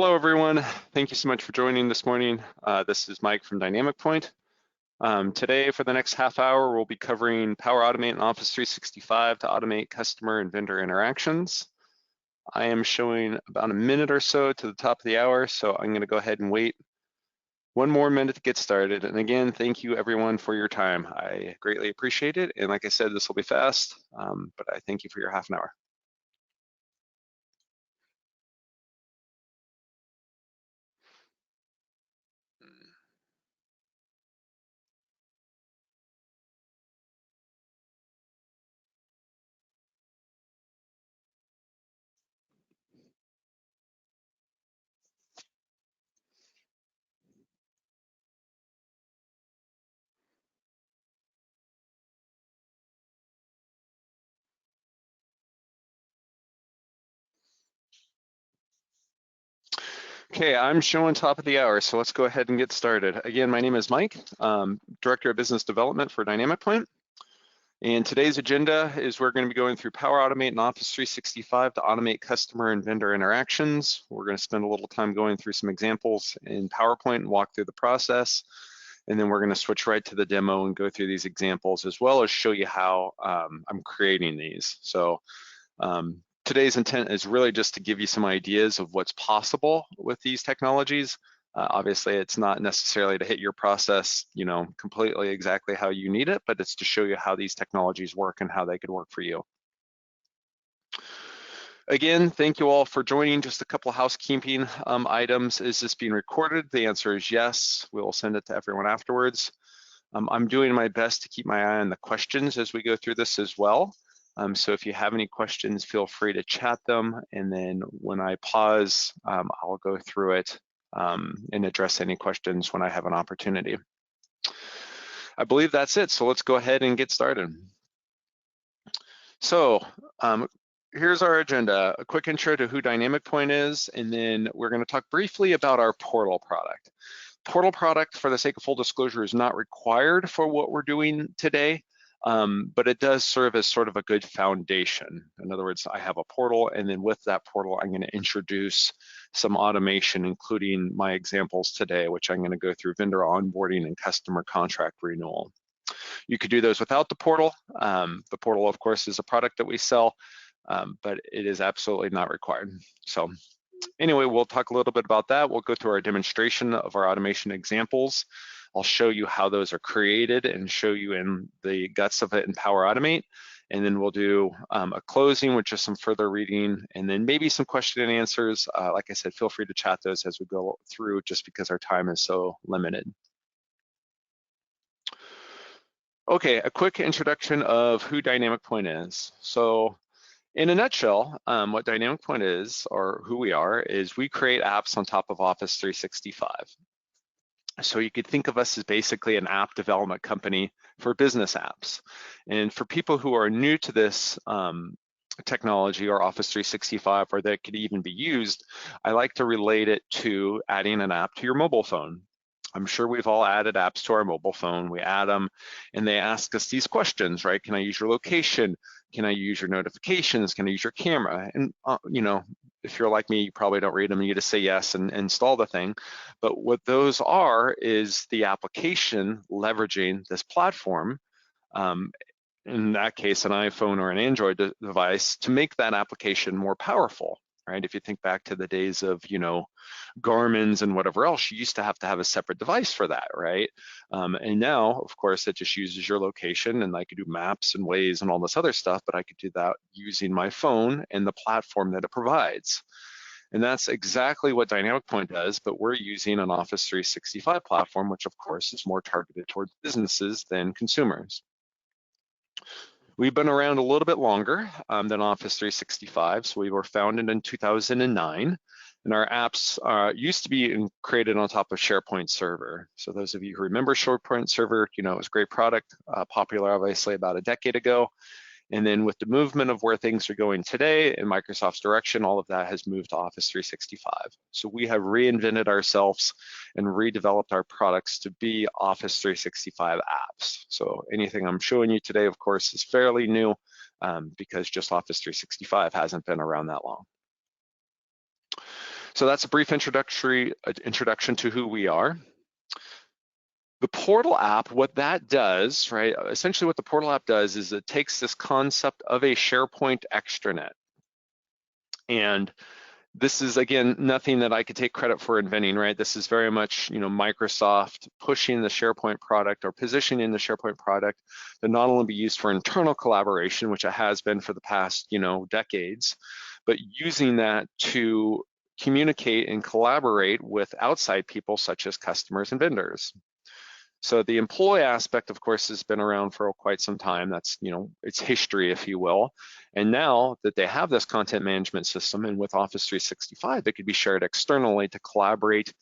Hello, everyone. Thank you so much for joining this morning. This is Mike from Dynamic Point. Today, for the next half hour, we'll be covering Power Automate and Office 365 to automate customer and vendor interactions. I am showing about a minute or so to the top of the hour, so I'm going to go ahead and wait one more minute to get started. And again, thank you, everyone, for your time. I greatly appreciate it. And like I said, this will be fast, but I thank you for your half an hour. Okay, I'm showing top of the hour, so let's go ahead and get started. Again, my name is Mike, Director of Business Development for Dynamic Point. And today's agenda is we're going to be going through Power Automate and Office 365 to automate customer and vendor interactions. We're going to spend a little time going through some examples in PowerPoint and walk through the process. And then we're going to switch right to the demo and go through these examples, as well as show you how I'm creating these. So today's intent is really just to give you some ideas of what's possible with these technologies. Obviously, it's not necessarily to hit your process, completely exactly how you need it, but it's to show you how these technologies work and how they could work for you. Again, thank you all for joining. Just a couple of housekeeping items. Is this being recorded? The answer is yes. We'll send it to everyone afterwards. I'm doing my best to keep my eye on the questions as we go through this as well. So if you have any questions, feel free to chat them. And then when I pause, I'll go through it and address any questions when I have an opportunity. I believe that's it. So let's go ahead and get started. So here's our agenda, a quick intro to who Dynamic Point is, and then we're going to talk briefly about our portal product. Portal product, for the sake of full disclosure, is not required for what we're doing today. But it does serve as sort of a good foundation. In other words, I have a portal, and then with that portal, I'm going to introduce some automation, including my examples today, which I'm going to go through vendor onboarding and customer contract renewal. You could do those without the portal. The portal, of course, is a product that we sell, but it is absolutely not required. So anyway, we'll talk a little bit about that. We'll go through our demonstration of our automation examples. I'll show you how those are created and show you in the guts of it in Power Automate. And then we'll do a closing with just some further reading and then maybe some question and answers. Like I said, feel free to chat those as we go through just because our time is so limited. Okay, a quick introduction of who Dynamic Point is. So in a nutshell, what Dynamic Point is, or who we are, is we create apps on top of Office 365. So you could think of us as basically an app development company for business apps. And for people who are new to this technology or Office 365, or that could even be used, I like to relate it to adding an app to your mobile phone. I'm sure we've all added apps to our mobile phone. We add them and they ask us these questions, right? Can I use your location? Can I use your notifications? Can I use your camera? And if you're like me, you probably don't read them and you just say yes and install the thing. But what those are is the application leveraging this platform, in that case, an iPhone or an Android device, to make that application more powerful, right? If you think back to the days of, Garmin's and whatever else, you used to have a separate device for that, right? And now, of course, it just uses your location, and I could do maps and Waze and all this other stuff, but I could do that using my phone and the platform that it provides. And that's exactly what Dynamic Point does, but we're using an Office 365 platform, which of course is more targeted towards businesses than consumers. We've been around a little bit longer than Office 365. So we were founded in 2009. And our apps used to be created on top of SharePoint Server. So those of you who remember SharePoint Server, it was a great product, popular obviously about a decade ago. And then with the movement of where things are going today in Microsoft's direction, all of that has moved to Office 365. So we have reinvented ourselves and redeveloped our products to be Office 365 apps. So anything I'm showing you today, of course, is fairly new because just Office 365 hasn't been around that long. So that's a brief introduction to who we are. The portal app, what that does, right? Essentially what the portal app does is it takes this concept of a SharePoint extranet. And this is, again, nothing that I could take credit for inventing, right? This is very much, Microsoft pushing the SharePoint product or positioning the SharePoint product to not only be used for internal collaboration, which it has been for the past, decades, but using that to communicate and collaborate with outside people such as customers and vendors. So the employee aspect, of course, has been around for quite some time. That's, it's history, if you will. And now that they have this content management system, and with Office 365, it could be shared externally to collaborate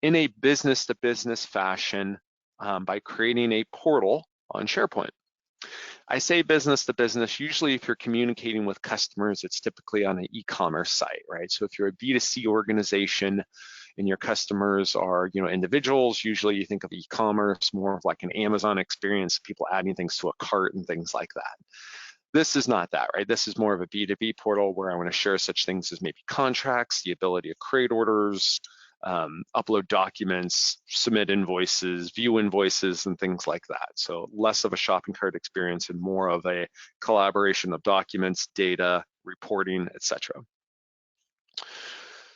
in a business-to-business fashion by creating a portal on SharePoint. I say business to business, usually if you're communicating with customers, it's typically on an e-commerce site, right? So if you're a B2C organization and your customers are, individuals, usually you think of e-commerce more of like an Amazon experience, people adding things to a cart and things like that. This is not that, right? This is more of a B2B portal where I want to share such things as maybe contracts, the ability to create orders, upload documents, submit invoices, view invoices, and things like that. So less of a shopping cart experience and more of a collaboration of documents, data, reporting, etc.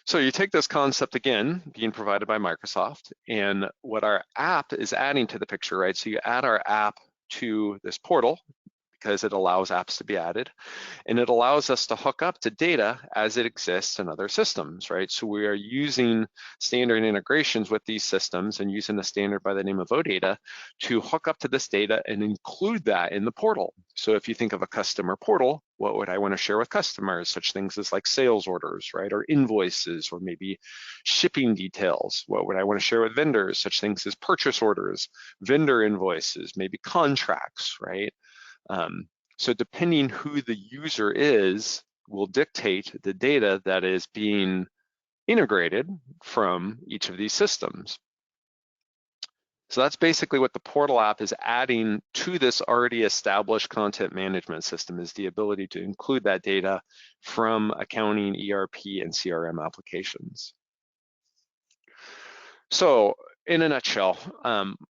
So you take this concept, again, being provided by Microsoft, and what our app is adding to the picture, right? So you add our app to this portal because it allows apps to be added, and it allows us to hook up to data as it exists in other systems, right? So we are using standard integrations with these systems and using a standard by the name of OData to hook up to this data and include that in the portal. So if you think of a customer portal, what would I want to share with customers? Such things as like sales orders, right? Or invoices, or maybe shipping details. What would I want to share with vendors? Such things as purchase orders, vendor invoices, maybe contracts, right? So depending who the user is will dictate the data that is being integrated from each of these systems. So that's basically what the portal app is adding to this already established content management system, is the ability to include that data from accounting, ERP, and CRM applications. So in a nutshell,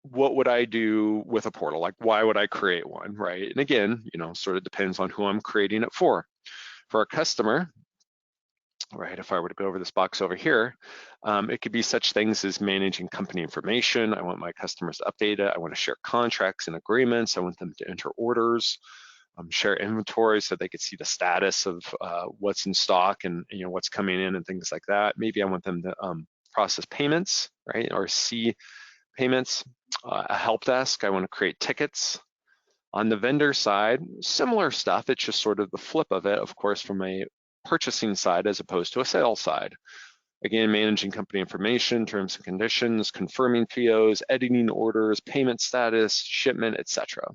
what would I do with a portal? Like, why would I create one, right? And again, sort of depends on who I'm creating it for. For a customer, right, if I were to go over this box over here, it could be such things as managing company information. I want my customers to update it. I want to share contracts and agreements. I want them to enter orders, share inventory so they could see the status of what's in stock and what's coming in and things like that. Maybe I want them to process payments, right, or see payments. A help desk, I want to create tickets. On the vendor side, similar stuff. It's just sort of the flip of it, of course, from a purchasing side as opposed to a sales side. Again, managing company information, terms and conditions, confirming POs, editing orders, payment status, shipment, etc.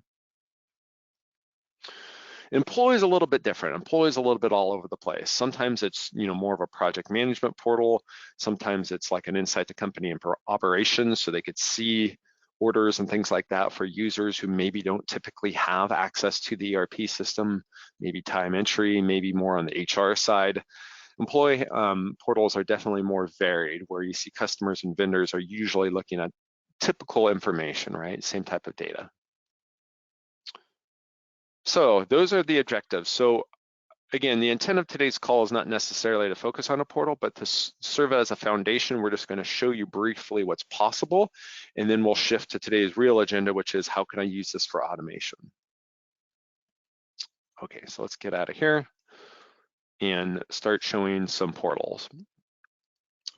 Employees a little bit different. Employees a little bit all over the place. Sometimes it's more of a project management portal. Sometimes it's like an insight to company and operations, so they could see orders and things like that for users who maybe don't typically have access to the ERP system, maybe time entry, maybe more on the HR side. Employee portals are definitely more varied, where you see customers and vendors are usually looking at typical information, right? Same type of data. So those are the objectives. So again, the intent of today's call is not necessarily to focus on a portal, but to serve as a foundation. We're just going to show you briefly what's possible, and then we'll shift to today's real agenda, which is how can I use this for automation? Okay, so let's get out of here and start showing some portals.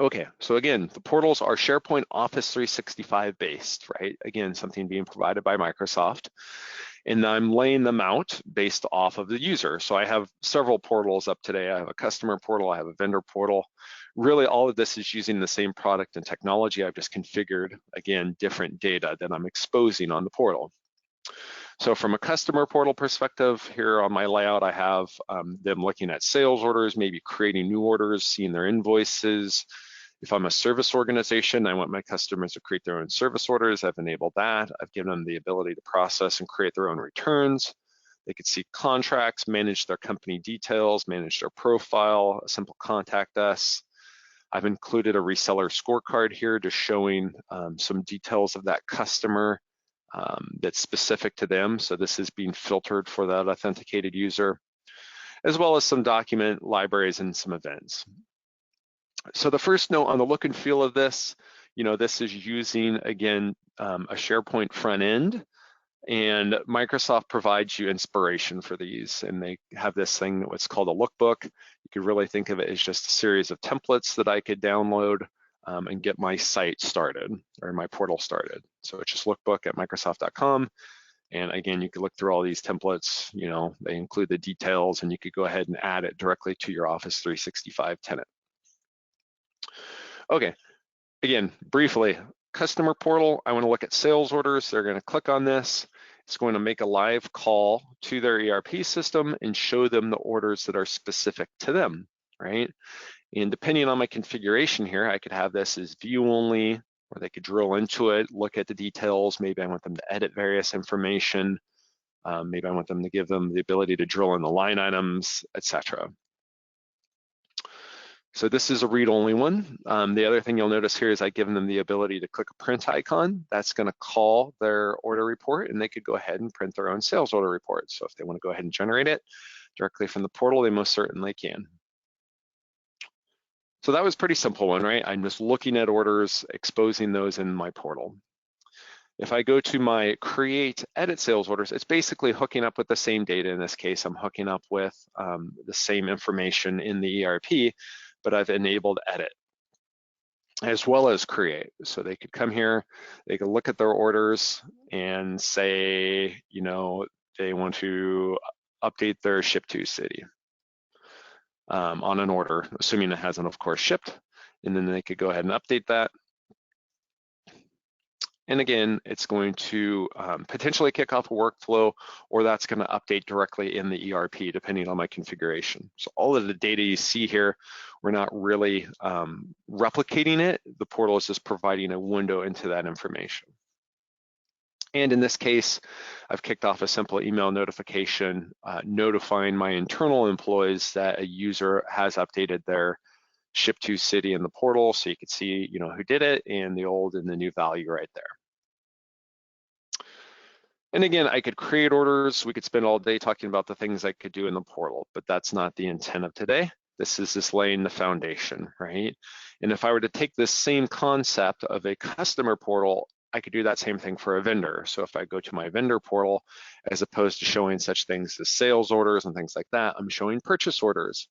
Okay, so again, the portals are SharePoint Office 365 based, right? Again, something being provided by Microsoft. And I'm laying them out based off of the user. So I have several portals up today. I have a customer portal, I have a vendor portal. Really, all of this is using the same product and technology. I've just configured, again, different data that I'm exposing on the portal. So from a customer portal perspective, here on my layout, I have them looking at sales orders, maybe creating new orders, seeing their invoices. If I'm a service organization, I want my customers to create their own service orders. I've enabled that. I've given them the ability to process and create their own returns. They could see contracts, manage their company details, manage their profile, a simple contact us. I've included a reseller scorecard here just showing some details of that customer that's specific to them. So this is being filtered for that authenticated user, as well as some document libraries and some events. So the first note on the look and feel of this, this is using, again, a SharePoint front end, and Microsoft provides you inspiration for these, and they have this thing, what's called a lookbook. You could really think of it as just a series of templates that I could download and get my site started, or my portal started. So it's just lookbook at Microsoft.com. And again, you can look through all these templates, they include the details, and you could go ahead and add it directly to your Office 365 tenant. Okay, again, briefly, customer portal, I wanna look at sales orders. They're gonna click on this. It's going to make a live call to their ERP system and show them the orders that are specific to them, right? And depending on my configuration here, I could have this as view only, or they could drill into it, look at the details. Maybe I want them to edit various information. Maybe I want them to give them the ability to drill in the line items, etc. So this is a read-only one. The other thing you'll notice here is I've given them the ability to click a print icon. That's going to call their order report, and they could go ahead and print their own sales order report. So if they want to go ahead and generate it directly from the portal, they most certainly can. So that was a pretty simple one, right? I'm just looking at orders, exposing those in my portal. If I go to my create edit sales orders, it's basically hooking up with the same data. In this case, I'm hooking up with the same information in the ERP, but I've enabled edit as well as create. So they could come here, they could look at their orders and say, they want to update their ship to city on an order, assuming it hasn't, of course, shipped. And then they could go ahead and update that. And again, it's going to potentially kick off a workflow, or that's going to update directly in the ERP, depending on my configuration. So all of the data you see here, we're not really replicating it. The portal is just providing a window into that information. And in this case, I've kicked off a simple email notification notifying my internal employees that a user has updated their ship to city in the portal, so you can see who did it and the old and the new value right there. And again, I could create orders. We could spend all day talking about the things I could do in the portal, but that's not the intent of today. This is just laying the foundation, right? And if I were to take this same concept of a customer portal, I could do that same thing for a vendor. So if I go to my vendor portal, as opposed to showing such things as sales orders and things like that, I'm showing purchase orders.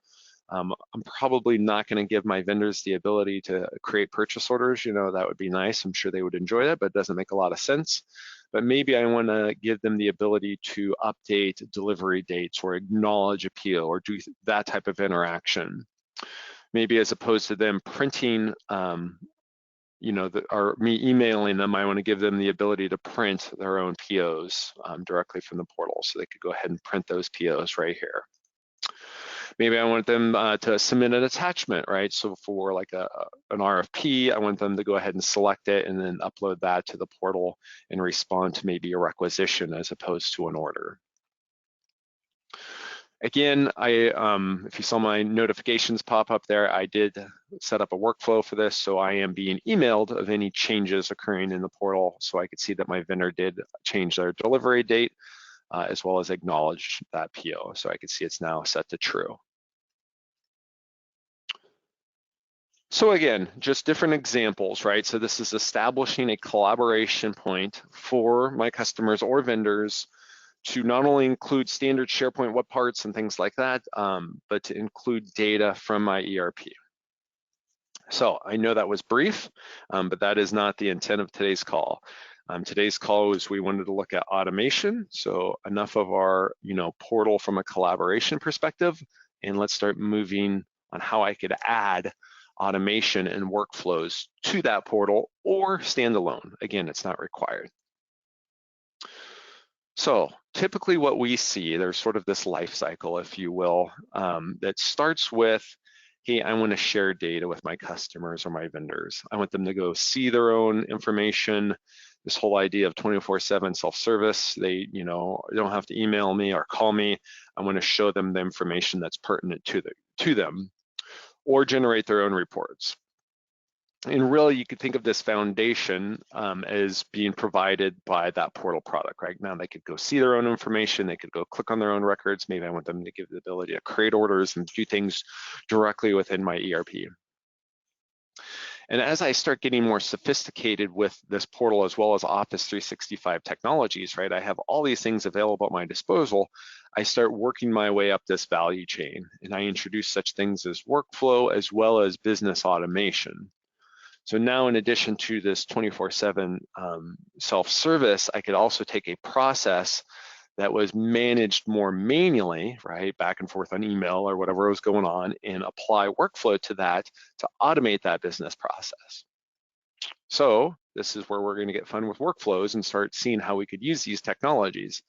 I'm probably not going to give my vendors the ability to create purchase orders. That would be nice. I'm sure they would enjoy that, but it doesn't make a lot of sense. But maybe I want to give them the ability to update delivery dates or acknowledge appeal or do that type of interaction. Maybe as opposed to them printing, or me emailing them, I want to give them the ability to print their own POs directly from the portal. So they could go ahead and print those POs right here. Maybe I want them to submit an attachment, right? So for like an RFP, I want them to go ahead and select it and then upload that to the portal and respond to maybe a requisition as opposed to an order. Again, if you saw my notifications pop up there, I did set up a workflow for this, so I am being emailed of any changes occurring in the portal, so I could see that my vendor did change their delivery date, as well as acknowledge that PO. So I can see it's now set to true. So again, just different examples, right? So this is establishing a collaboration point for my customers or vendors to not only include standard SharePoint web parts and things like that, but to include data from my ERP. So I know that was brief, but that is not the intent of today's call. Today's call was we wanted to look at automation. So enough of our portal from a collaboration perspective, and let's start moving on how I could add automation and workflows to that portal or standalone. Again, it's not required. So typically what we see, there's sort of this life cycle, if you will, that starts with, hey, I want to share data with my customers or my vendors. I want them to go see their own information. This whole idea of 24/7 self-service, they don't have to email me or call me. I want to show them the information that's pertinent to them, or generate their own reports. And really, you could think of this foundation as being provided by that portal product. Right now, they could go see their own information. They could go click on their own records. Maybe I want them to give the ability to create orders and do things directly within my ERP. And as I start getting more sophisticated with this portal, as well as Office 365 technologies, right, I have all these things available at my disposal. I start working my way up this value chain, and I introduce such things as workflow as well as business automation. So now, in addition to this 24/7 self-service, I could also take a process that was managed more manually, right, back and forth on email or whatever was going on, and apply workflow to that to automate that business process. So this is where we're going to get fun with workflows and start seeing how we could use these technologies.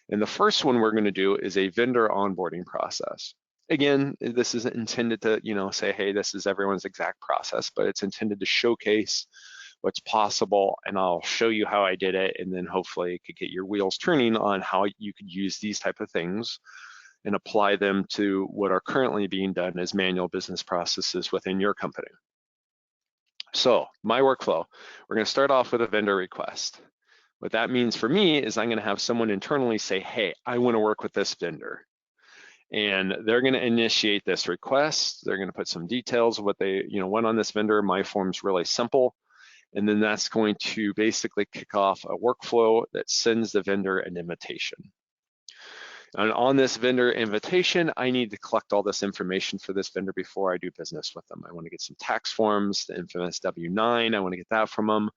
And the first one we're going to do is a vendor onboarding process. Again, this isn't intended to, say, hey, this is everyone's exact process, but it's intended to showcase what's possible, and I'll show you how I did it, and then hopefully it could get your wheels turning on how you could use these type of things and apply them to what are currently being done as manual business processes within your company. So my workflow, we're going to start off with a vendor request. What that means for me is I'm going to have someone internally say, hey, I want to work with this vendor. And they're going to initiate this request. They're going to put some details of what they want on this vendor. My form's really simple. And then that's going to basically kick off a workflow that sends the vendor an invitation. And on this vendor invitation, I need to collect all this information for this vendor before I do business with them. I want to get some tax forms, the infamous W-9. I want to get that from them.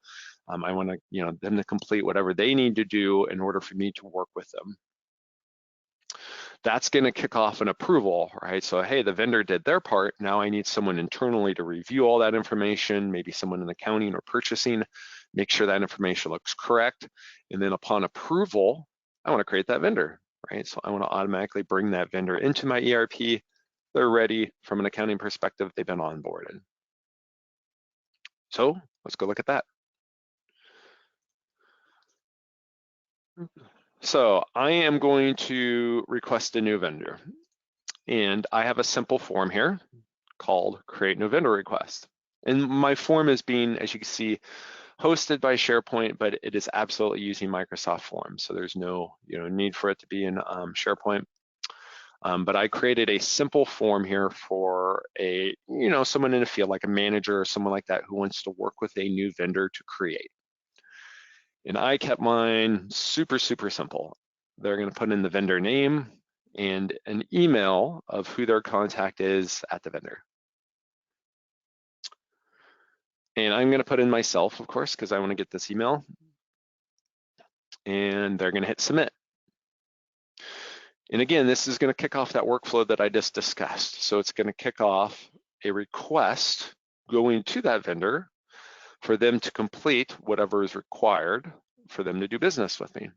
I want to, them to complete whatever they need to do in order for me to work with them. That's going to kick off an approval, right? So, hey, the vendor did their part. Now I need someone internally to review all that information, maybe someone in accounting or purchasing, make sure that information looks correct. And then upon approval, I want to create that vendor, right? So I want to automatically bring that vendor into my ERP. They're ready from an accounting perspective. They've been onboarded. So let's go look at that. So I am going to request a new vendor, and I have a simple form here called Create New Vendor Request. And my form is being, as you can see, hosted by SharePoint, but it is absolutely using Microsoft Forms. So there's no need for it to be in SharePoint. But I created a simple form here for someone in a field, like a manager or someone like that, who wants to work with a new vendor to create. And I kept mine super, super simple. They're going to put in the vendor name and an email of who their contact is at the vendor. And I'm going to put in myself, of course, because I want to get this email. And they're going to hit submit. And again, this is going to kick off that workflow that I just discussed. So it's going to kick off a request going to that vendor for them to complete whatever is required for them to do business with me.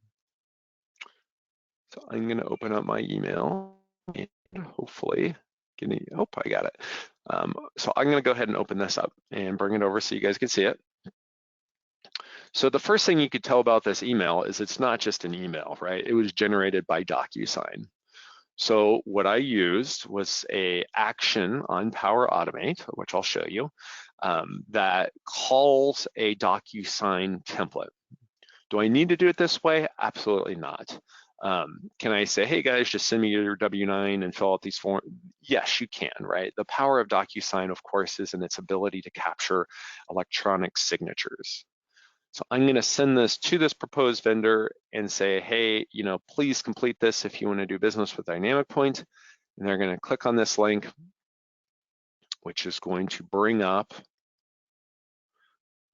So I'm going to open up my email and hopefully, I got it. So I'm going to go ahead and open this up and bring it over so you guys can see it. So the first thing you could tell about this email is it's not just an email, right? It was generated by DocuSign. So what I used was an action on Power Automate, which I'll show you, that calls a DocuSign template. Do I need to do it this way? Absolutely not. Can I say, hey guys, just send me your W-9 and fill out these forms? Yes, you can, right? The power of DocuSign, of course, is in its ability to capture electronic signatures. So I'm going to send this to this proposed vendor and say, hey, please complete this if you want to do business with Dynamic Point. And they're going to click on this link, which is going to bring up,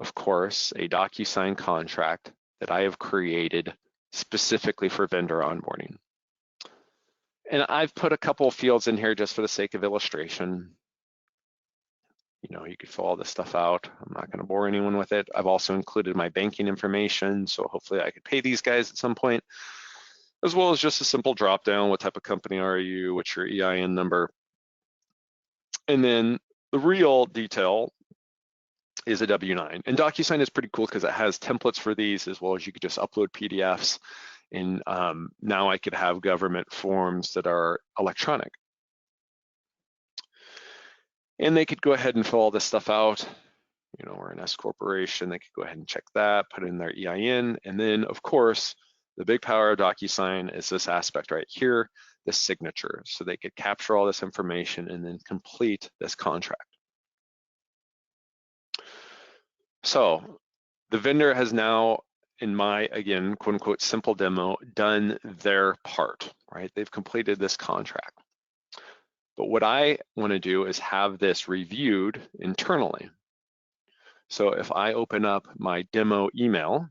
of course, a DocuSign contract that I have created specifically for vendor onboarding. And I've put a couple of fields in here just for the sake of illustration. You could fill all this stuff out. I'm not going to bore anyone with it. I've also included my banking information, so hopefully I could pay these guys at some point, as well as just a simple drop down. What type of company are you? What's your EIN number? And then the real detail is a W-9. And DocuSign is pretty cool because it has templates for these, as well as you could just upload PDFs. And now I could have government forms that are electronic. And they could go ahead and fill all this stuff out. we're an S corporation, they could go ahead and check that, put in their EIN, and then of course, the big power of DocuSign is this aspect right here, the signature. So they could capture all this information and then complete this contract. So the vendor has now, in my, again, quote unquote, simple demo, done their part, right? They've completed this contract. But what I want to do is have this reviewed internally. So if I open up my demo email,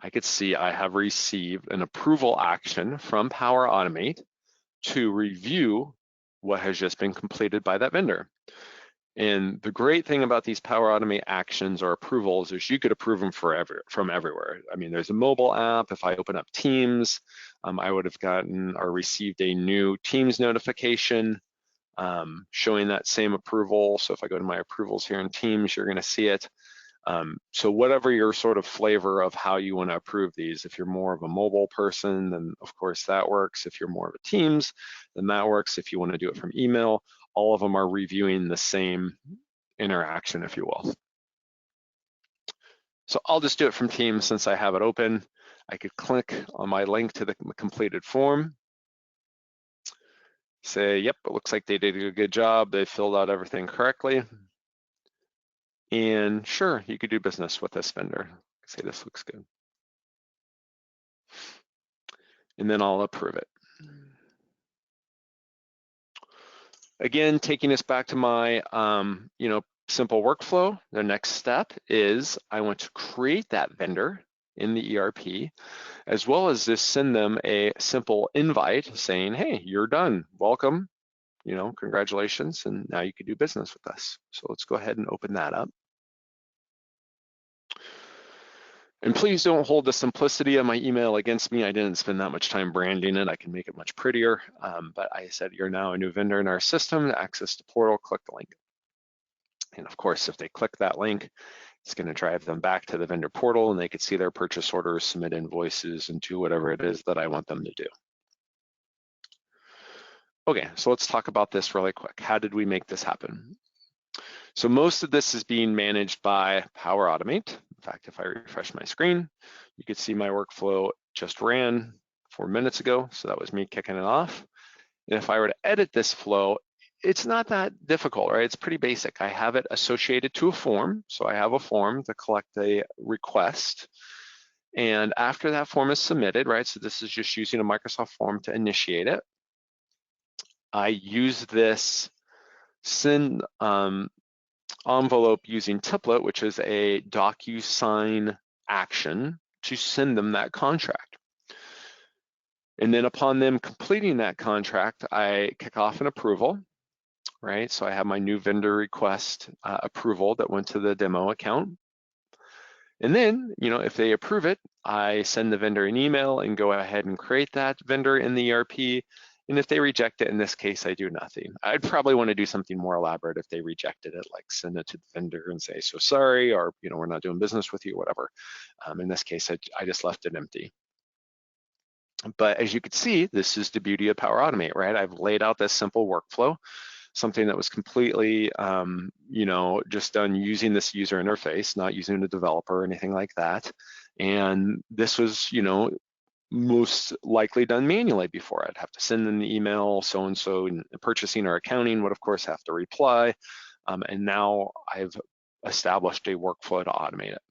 I could see I have received an approval action from Power Automate to review what has just been completed by that vendor. And the great thing about these Power Automate actions or approvals is you could approve them from everywhere. I mean, there's a mobile app. If I open up Teams, I would have gotten or received a new Teams notification showing that same approval. So if I go to my approvals here in Teams, you're gonna see it. So whatever your sort of flavor of how you want to approve these, if you're more of a mobile person, then of course that works. If you're more of a Teams, then that works. If you want to do it from email, all of them are reviewing the same interaction, if you will. So I'll just do it from Teams since I have it open. I could click on my link to the completed form, say, yep, it looks like they did a good job. They filled out everything correctly. And sure, you could do business with this vendor. Say this looks good. And then I'll approve it. Again, taking us back to my simple workflow, the next step is I want to create that vendor in the ERP, as well as just send them a simple invite saying, hey, you're done, welcome, congratulations, and now you can do business with us. So let's go ahead and open that up. And please don't hold the simplicity of my email against me. I didn't spend that much time branding it. I can make it much prettier, but I said you're now a new vendor in our system. To access the portal, click the link. And of course, if they click that link, it's going to drive them back to the vendor portal and they could see their purchase orders, submit invoices, and do whatever it is that I want them to do. Okay, so let's talk about this really quick. How did we make this happen? So most of this is being managed by Power Automate. In fact, if I refresh my screen, you could see my workflow just ran 4 minutes ago. So that was me kicking it off. And if I were to edit this flow, it's not that difficult, right? It's pretty basic. I have it associated to a form. So I have a form to collect a request. And after that form is submitted, right? So this is just using a Microsoft form to initiate it. I use this send envelope using template, which is a DocuSign action to send them that contract. And then upon them completing that contract, I kick off an approval, right? So I have my new vendor request approval that went to the demo account. And then, if they approve it, I send the vendor an email and go ahead and create that vendor in the ERP. And if they reject it, in this case, I do nothing. I'd probably want to do something more elaborate if they rejected it, like send it to the vendor and say, so sorry, or we're not doing business with you, whatever. In this case, I just left it empty. But as you can see, this is the beauty of Power Automate, right? I've laid out this simple workflow, something that was completely, just done using this user interface, not using a developer or anything like that. And this was, most likely done manually before. I'd have to send them the email, so-and-so, and purchasing or accounting would of course have to reply. And now I've established a workflow to automate it.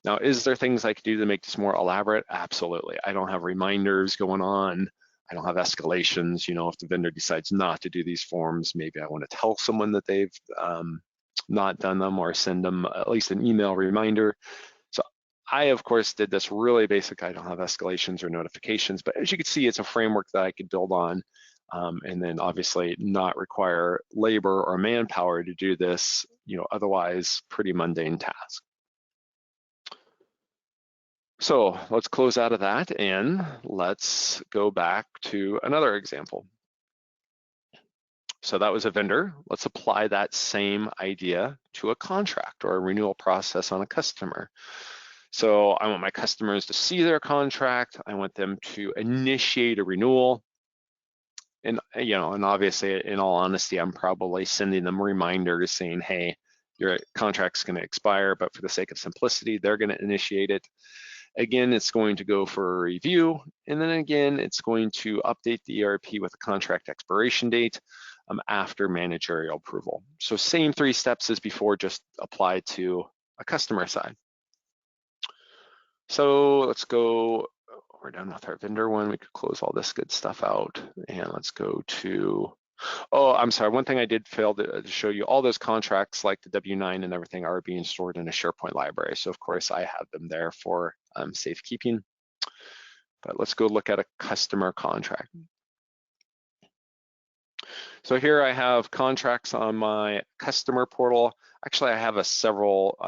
Now, is there things I could do to make this more elaborate? Absolutely. I don't have reminders going on. I don't have escalations. If the vendor decides not to do these forms, maybe I want to tell someone that they've not done them or send them at least an email reminder. So I, of course, did this really basic. I don't have escalations or notifications, but as you can see, it's a framework that I could build on and then obviously not require labor or manpower to do this, otherwise pretty mundane task. So let's close out of that and let's go back to another example. So that was a vendor. Let's apply that same idea to a contract or a renewal process on a customer. So I want my customers to see their contract. I want them to initiate a renewal. And, and obviously, in all honesty, I'm probably sending them reminders saying, hey, your contract's going to expire, but for the sake of simplicity, they're going to initiate it. Again, it's going to go for a review, and then again, it's going to update the ERP with a contract expiration date after managerial approval. So same 3 steps as before, just applied to a customer side. So let's go, we're done with our vendor one. We could close all this good stuff out, and let's go to, oh, I'm sorry, one thing I did fail to show you, all those contracts like the W-9 and everything are being stored in a SharePoint library. So of course I have them there for safekeeping. But let's go look at a customer contract. So here I have contracts on my customer portal. Actually, I have several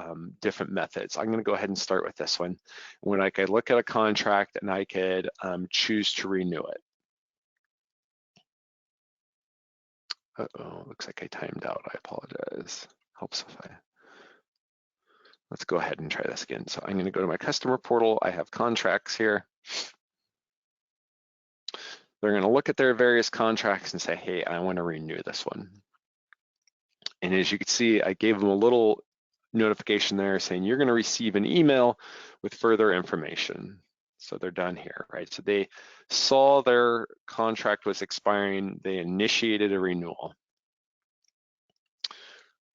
different methods. I'm going to go ahead and start with this one. When I could look at a contract and I could choose to renew it. Uh-oh, looks like I timed out. I apologize. Helps if I. Let's go ahead and try this again. So I'm going to go to my customer portal. I have contracts here. They're going to look at their various contracts and say, hey, I want to renew this one. And as you can see, I gave them a little notification there saying you're going to receive an email with further information. So they're done here, right? So they saw their contract was expiring. They initiated a renewal.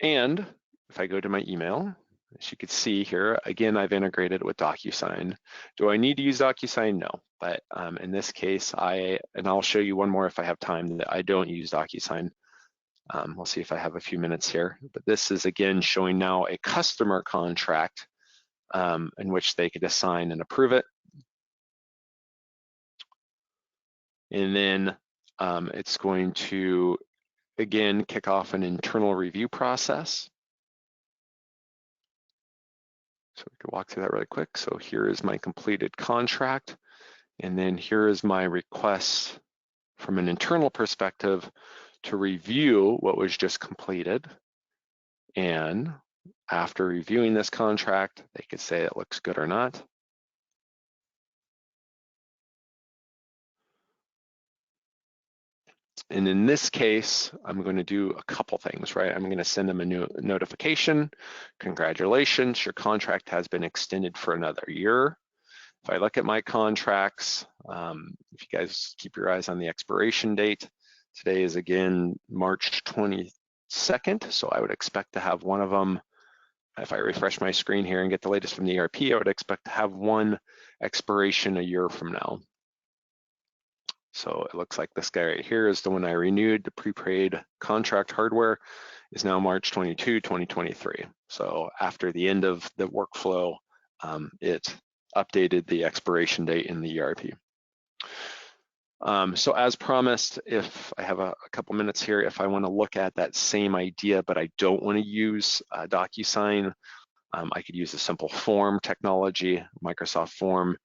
And if I go to my email, as you can see here, again, I've integrated it with DocuSign. Do I need to use DocuSign? No, but in this case, and I'll show you one more if I have time, that I don't use DocuSign. We'll see if I have a few minutes here, but this is again showing now a customer contract in which they could assign and approve it. And then it's going to, again, kick off an internal review process. So we can walk through that really quick. So here is my completed contract. And then here is my request from an internal perspective to review what was just completed. And after reviewing this contract, they could say it looks good or not. And in this case, I'm going to do a couple things, right? I'm going to send them a new notification. Congratulations, your contract has been extended for another year. If I look at my contracts, if you guys keep your eyes on the expiration date, today is again March 22nd, so I would expect to have one of them. If I refresh my screen here and get the latest from the ERP, I would expect to have one expiration a year from now. So it looks like this guy right here is the one I renewed. The prepaid contract hardware is now March 22, 2023. So after the end of the workflow, it updated the expiration date in the ERP. So as promised, if I have a couple minutes here, if I want to look at that same idea, but I don't want to use DocuSign, I could use a simple form technology, Microsoft Form.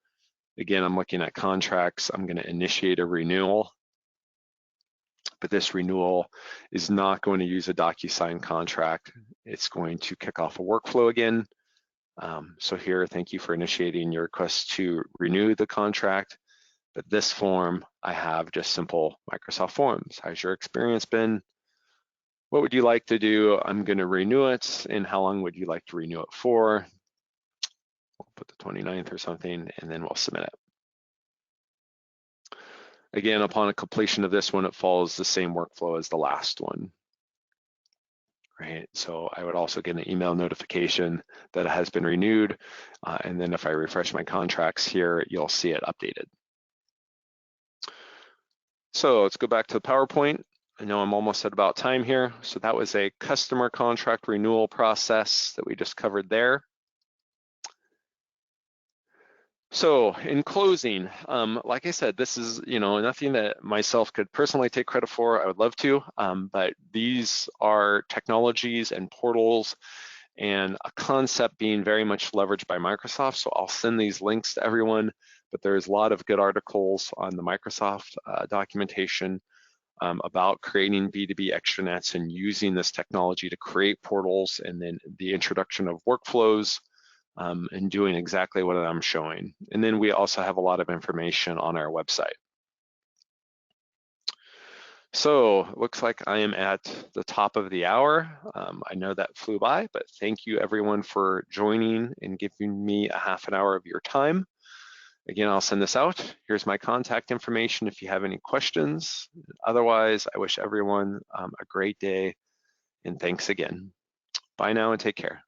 Again, I'm looking at contracts. I'm going to initiate a renewal, but this renewal is not going to use a DocuSign contract. It's going to kick off a workflow again. So here, thank you for initiating your request to renew the contract. But this form, I have just simple Microsoft Forms. How's your experience been? What would you like to do? I'm going to renew it. And how long would you like to renew it for? We'll put the 29th or something, and then we'll submit it. Again, upon a completion of this one, it follows the same workflow as the last one, right? So I would also get an email notification that it has been renewed. And then if I refresh my contracts here, you'll see it updated. So let's go back to the PowerPoint. I know I'm almost at about time here. So that was a customer contract renewal process that we just covered there. So in closing, like I said, this is nothing that myself could personally take credit for. I would love to, but these are technologies and portals and a concept being very much leveraged by Microsoft. So I'll send these links to everyone, but there's a lot of good articles on the Microsoft documentation about creating B2B extranets and using this technology to create portals, and then the introduction of workflows, and doing exactly what I'm showing. And then we also have a lot of information on our website. So it looks like I am at the top of the hour. I know that flew by, but thank you everyone for joining and giving me a half an hour of your time. Again, I'll send this out. Here's my contact information if you have any questions. Otherwise, I wish everyone a great day, and thanks again. Bye now and take care.